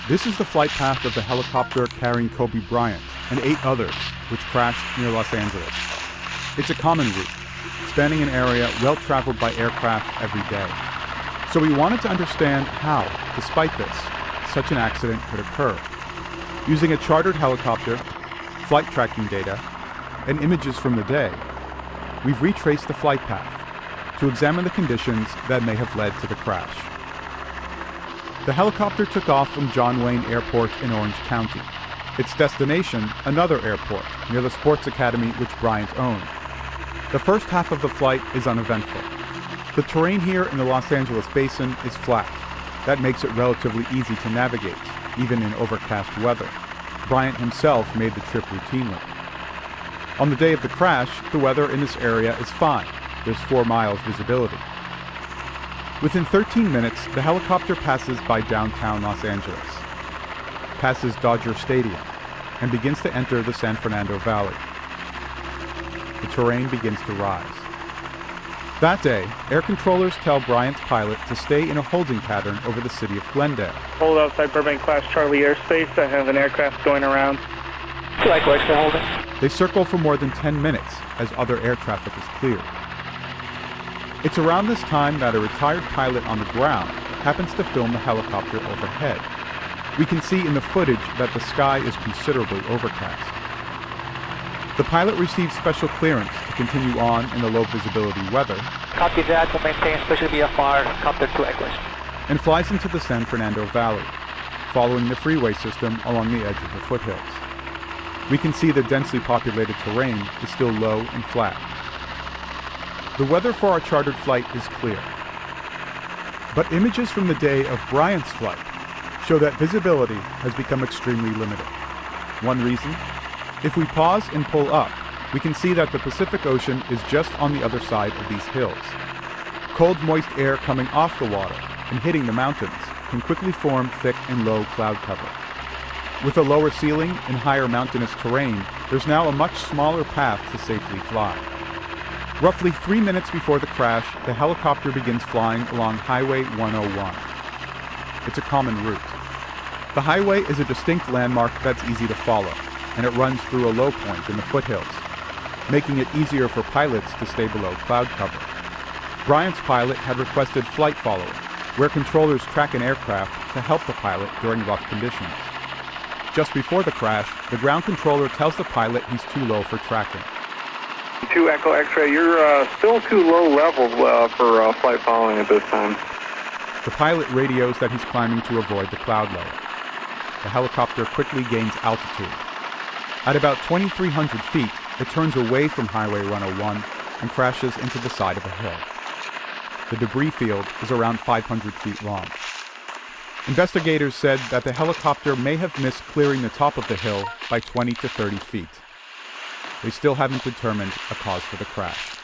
This is the flight path of the helicopter carrying Kobe Bryant and 8 others, which crashed near Los Angeles. It's a common route, spanning an area well traveled by aircraft every day. So we wanted to understand how, despite this, such an accident could occur. Using a chartered helicopter, flight tracking data, and images from the day, we've retraced the flight path to examine the conditions that may have led to the crash. The helicopter took off from John Wayne Airport in Orange County. Its destination, another airport near the sports academy which Bryant owned. The first half of the flight is uneventful. The terrain here in the Los Angeles basin is flat. That makes it relatively easy to navigate, even in overcast weather. Bryant himself made the trip routinely. On the day of the crash, the weather in this area is fine. There's 4 miles visibility. Within 13 minutes, the helicopter passes by downtown Los Angeles, passes Dodger Stadium, and begins to enter the San Fernando Valley. The terrain begins to rise. That day, air controllers tell Bryant's pilot to stay in a holding pattern over the city of Glendale. Hold outside Burbank Class Charlie airspace. I have an aircraft going around. Likewise for holding. They circle for more than 10 minutes as other air traffic is cleared. It's around this time that a retired pilot on the ground happens to film the helicopter overhead. We can see in the footage that the sky is considerably overcast. The pilot receives special clearance to continue on in the low visibility weather. Copy that, to maintain special VFR, copter to likewise. And flies into the San Fernando Valley, following the freeway system along the edge of the foothills. We can see the densely populated terrain is still low and flat. The weather for our chartered flight is clear. But images from the day of Bryant's flight show that visibility has become extremely limited. One reason? If we pause and pull up, we can see that the Pacific Ocean is just on the other side of these hills. Cold, moist air coming off the water and hitting the mountains can quickly form thick and low cloud cover. With a lower ceiling and higher mountainous terrain, there's now a much smaller path to safely fly. Roughly 3 minutes before the crash, the helicopter begins flying along Highway 101. It's a common route. The highway is a distinct landmark that's easy to follow, and it runs through a low point in the foothills, making it easier for pilots to stay below cloud cover. Bryant's pilot had requested flight following, where controllers track an aircraft to help the pilot during rough conditions. Just before the crash, the ground controller tells the pilot he's too low for tracking. 2 Echo X-ray, you're still too low level for flight following at this time. The pilot radios that he's climbing to avoid the cloud layer. The helicopter quickly gains altitude. At about 2,300 feet, it turns away from Highway 101 and crashes into the side of a hill. The debris field is around 500 feet long. Investigators said that the helicopter may have missed clearing the top of the hill by 20 to 30 feet. They still haven't determined a cause for the crash.